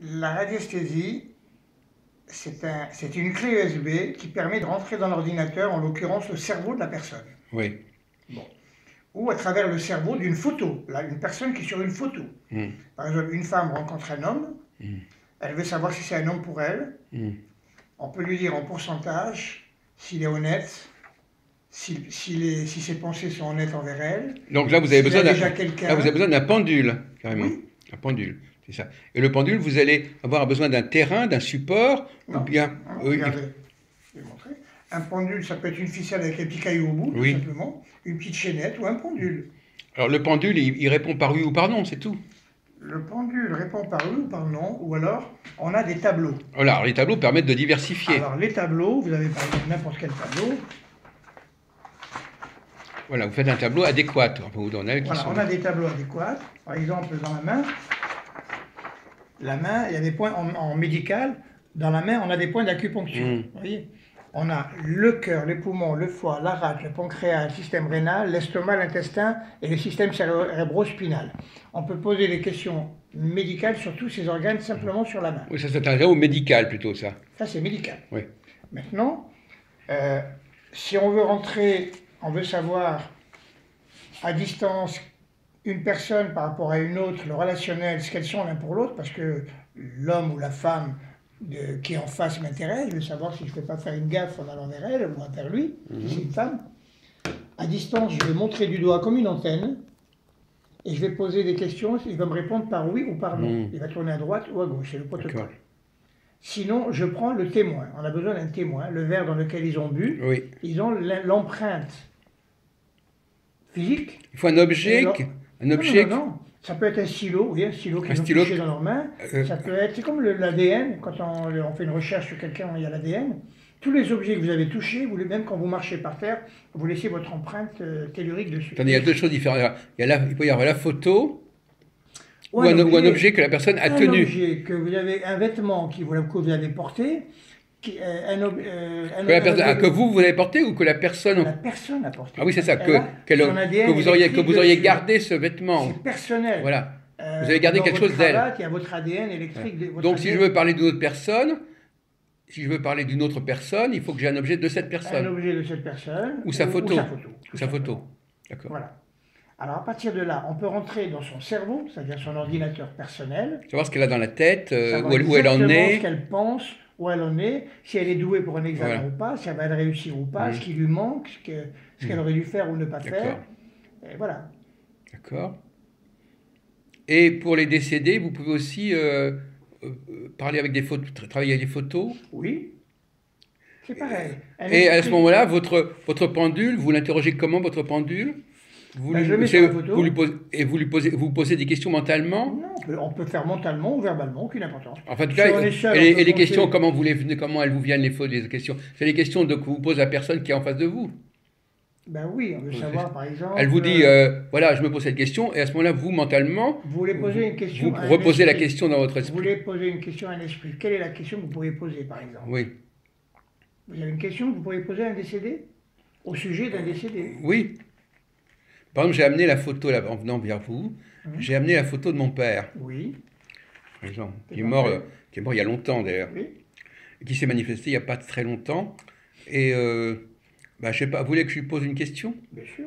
La radiesthésie, c'est une clé USB qui permet de rentrer dans l'ordinateur, en l'occurrence le cerveau de la personne. Oui. Bon. Ou à travers le cerveau d'une photo. Là, une personne qui est sur une photo. Par exemple, une femme rencontre un homme, elle veut savoir si c'est un homme pour elle. On peut lui dire en pourcentage s'il est honnête, si ses pensées sont honnêtes envers elle. Donc là, vous avez besoin d'un pendule, carrément. Oui. Un pendule, c'est ça. Et le pendule, vous allez avoir besoin d'un terrain, d'un support, non, ou bien... Non, regardez, je vais montrer. Un pendule, ça peut être une ficelle avec un petit caillou au bout, tout simplement, une petite chaînette ou un pendule. Alors le pendule, il répond par oui ou par non, c'est tout. Le pendule répond par oui ou par non, ou alors on a des tableaux. Voilà, alors les tableaux permettent de diversifier. Alors les tableaux, vous avez par exemple n'importe quel tableau. Voilà, vous faites un tableau adéquat. Voilà, on a des tableaux adéquats. Par exemple, dans la main, il y a des points en médical. Dans la main, on a des points d'acupuncture. Vous voyez, on a le cœur, les poumons, le foie, la rate, le pancréas, le système rénal, l'estomac, l'intestin et le système cérébro-spinal. On peut poser des questions médicales sur tous ces organes simplement sur la main. Oui, ça c'est un au médical plutôt, ça. Ça, c'est médical. Oui. Maintenant, si on veut rentrer, on veut savoir à distance une personne par rapport à une autre, le relationnel, ce qu'elles sont l'un pour l'autre, parce que l'homme ou la femme qui est en face m'intéresse, je veux savoir si je ne peux pas faire une gaffe en allant vers elle ou vers lui, si c'est une femme. À distance, je vais montrer du doigt comme une antenne, et je vais poser des questions, il va me répondre par oui ou par non. Il va tourner à droite ou à gauche, c'est le protocole. Sinon, je prends le témoin. On a besoin d'un témoin. Le verre dans lequel ils ont bu, ils ont l'empreinte physique. Il faut un objet. Non. Ça peut être un stylo, oui, un stylo qu'ils ont touché dans leurs mains. Ça peut être, c'est comme l'ADN, quand on fait une recherche sur quelqu'un, il y a l'ADN. Tous les objets que vous avez touchés, même quand vous marchez par terre, vous laissez votre empreinte tellurique dessus. Attendez, il y a deux choses différentes. Il peut y avoir la photo ou un objet que la personne a tenu. Un objet que vous avez, un vêtement que vous avez porté, que vous avez porté ou que la personne... La personne a porté. Ah oui, c'est ça, que vous auriez gardé ce vêtement. C'est personnel. Voilà. Vous avez gardé quelque chose d'elle. Il y a votre ADN électrique. Donc si je veux parler d'une autre personne, il faut que j'ai un objet de cette personne. Un objet de cette personne. Ou sa photo. Ou sa photo. D'accord. Voilà. Alors à partir de là, on peut rentrer dans son cerveau, c'est-à-dire son ordinateur personnel. Savoir ce qu'elle a dans la tête, où elle en est. Ce qu'elle pense, où elle en est, si elle est douée pour un examen ou pas, si elle va le réussir ou pas, ce qui lui manque, ce qu'elle aurait dû faire ou ne pas faire. Et voilà. D'accord. Et pour les décédés, vous pouvez aussi parler avec des photos, travailler avec des photos. Oui. C'est pareil. Et à ce moment-là, votre pendule, vous l'interrogez comment, votre pendule? Vous posez des questions mentalement? Non, on peut faire mentalement ou verbalement, aucune importance. En tout cas, et les questions, comment elles vous viennent, les questions? C'est les questions que vous pose la personne qui est en face de vous. Ben oui, on veut savoir, par exemple... Elle vous dit, voilà, je me pose cette question, et à ce moment-là, vous, mentalement, vous voulez poser une question vous reposez la question dans votre esprit. Vous voulez poser une question à un esprit. Quelle est la question que vous pourriez poser, par exemple? Oui. Vous avez une question que vous pourriez poser à un décédé? Au sujet d'un décédé? Oui. Par exemple, j'ai amené la photo, en venant vers vous, j'ai amené la photo de mon père. Oui. Par exemple, qui est mort il y a longtemps d'ailleurs. Oui. Et qui s'est manifesté il n'y a pas très longtemps. Et, je ne sais pas, vous voulez que je lui pose une question? Bien sûr.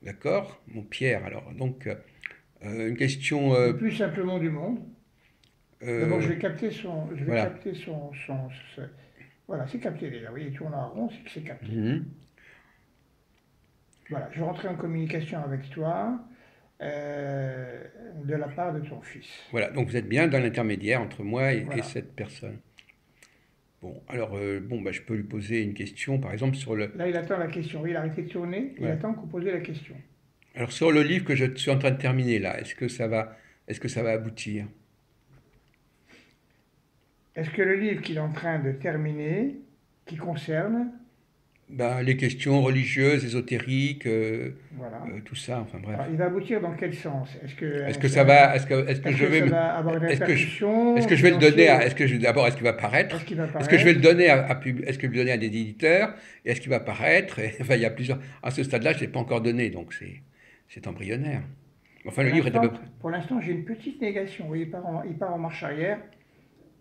D'accord. Mon Pierre, alors, donc, une question... Le plus simplement du monde. D'abord, je vais capter son... Voilà, c'est capté déjà. Vous voyez, il tourne en rond, c'est que c'est capté. Voilà, je rentrais en communication avec toi de la part de ton fils. Voilà, donc vous êtes bien dans l'intermédiaire entre moi et cette personne. Bon, alors, je peux lui poser une question, par exemple, sur le... Là, il attend la question. Il a arrêté de tourner, il attend que vous posiez la question. Alors, sur le livre que je suis en train de terminer, là, est-ce que ça va aboutir? Est-ce que le livre qu'il est en train de terminer, qui concerne... les questions religieuses, ésotériques, tout ça, enfin bref. Alors, il va aboutir dans quel sens? Est-ce que je vais le donner d'abord, est-ce qu'il va paraître? Est-ce que je vais le donner est-ce que je vais le donner à des éditeurs? Et est-ce qu'il va paraître? Enfin, il y a plusieurs... À ce stade-là, je ne l'ai pas encore donné, donc c'est embryonnaire. Enfin, le livre est à peu près... Pour l'instant, j'ai une petite négation. Vous voyez, il part en marche arrière.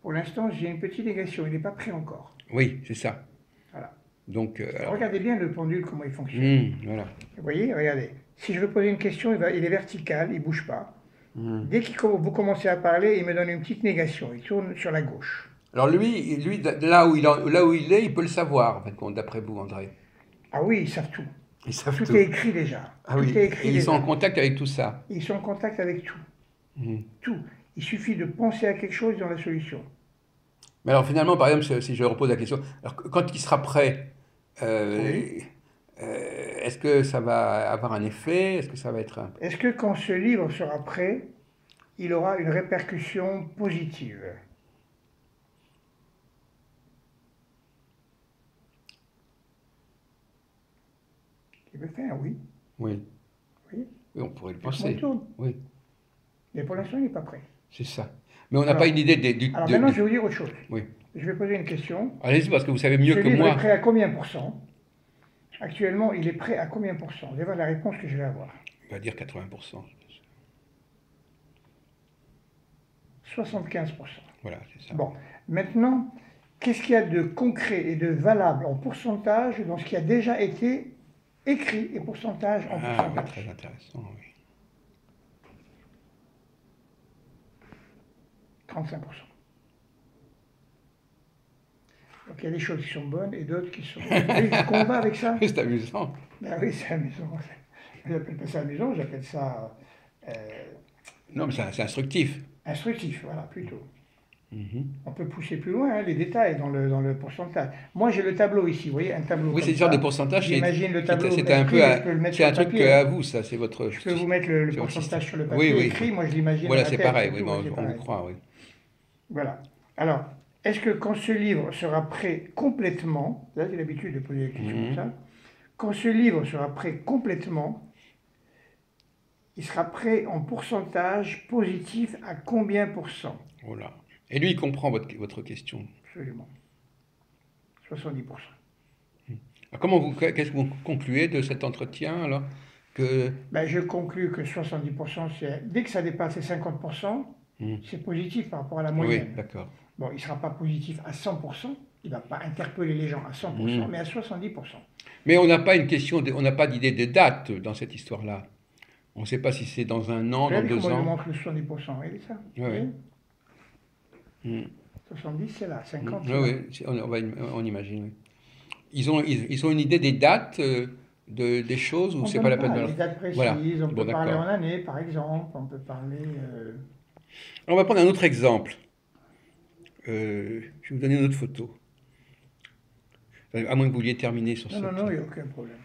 Pour l'instant, j'ai une petite négation. Il n'est pas prêt encore. Oui, c'est ça. Voilà. Donc, regardez bien le pendule, comment il fonctionne. Voilà. Vous voyez, regardez. Si je veux poser une question, il est vertical, il ne bouge pas. Dès que vous commencez à parler, il me donne une petite négation. Il tourne sur la gauche. Alors lui là où il est, il peut le savoir, en fait, d'après vous, André. Ah oui, ils savent tout. Ils savent tout est écrit déjà. Ah oui. Est écrit et ils sont en contact avec tout ça. Ils sont en contact avec tout. Tout. Il suffit de penser à quelque chose dans la solution. Mais alors finalement, par exemple, si je repose la question, alors, quand il sera prêt, est-ce que ça va avoir un effet? Est-ce que ça va être Est-ce que quand ce livre sera prêt, il aura une répercussion positive? Il veut faire, oui. Oui. Oui, on pourrait le penser. Oui. Mais pour l'instant, il n'est pas prêt. C'est ça. Mais on n'a pas une idée du... Alors maintenant, je vais vous dire autre chose. Oui. Je vais poser une question. Allez-y, parce que vous savez mieux que moi. Ce livre est prêt à combien %? Actuellement, il est prêt à combien %? Vous allez voir la réponse que je vais avoir. On va dire 80%. 75%. Voilà, c'est ça. Bon, maintenant, qu'est-ce qu'il y a de concret et de valable en pourcentage dans ce qui a déjà été écrit et pourcentage en pourcentage? Ah, très intéressant, oui. 35%. Donc il y a des choses qui sont bonnes et d'autres qui sont... Vous voyez, je combat avec ça. C'est amusant. Ben oui, c'est amusant. Je n'appelle pas ça amusant, j'appelle ça... Non, mais c'est instructif. Instructif, voilà, plutôt. On peut pousser plus loin, les détails dans le pourcentage. Moi, j'ai le tableau ici, vous voyez, un tableau. Oui, c'est une sorte de pourcentage. J'imagine le tableau. C'est un peu, c'est un truc à vous, ça, c'est votre. Je peux vous mettre le pourcentage sur le papier écrit. Moi, je l'imagine. Voilà, c'est pareil. Oui, on vous croit, oui. Voilà. Alors, est-ce que quand ce livre sera prêt complètement, là, j'ai l'habitude de poser des questions comme ça. Quand ce livre sera prêt complètement, il sera prêt en pourcentage positif à combien %? Voilà. Et lui, il comprend votre question. Absolument. 70%. Alors qu'est-ce que vous concluez de cet entretien alors que... Je conclus que 70%, dès que ça dépasse les 50%, c'est positif par rapport à la moyenne. Oui, d'accord. Bon, il ne sera pas positif à 100%, il ne va pas interpeller les gens à 100%, mais à 70%. Mais on n'a pas on n'a pas d'idée de date dans cette histoire-là. On ne sait pas si c'est dans un an, dans 2 ans. Comment il manque le 70%, vous voyez ça? Oui. 70, c'est là, 50, c'est là. On imagine, oui. Ils ont une idée des dates des choses ou c'est pas la peine de... Les dates précises, voilà. On peut parler en année, par exemple, on peut parler... On va prendre un autre exemple. Je vais vous donner une autre photo. À moins que vous vouliez terminer sur ça. Non, il n'y a aucun problème.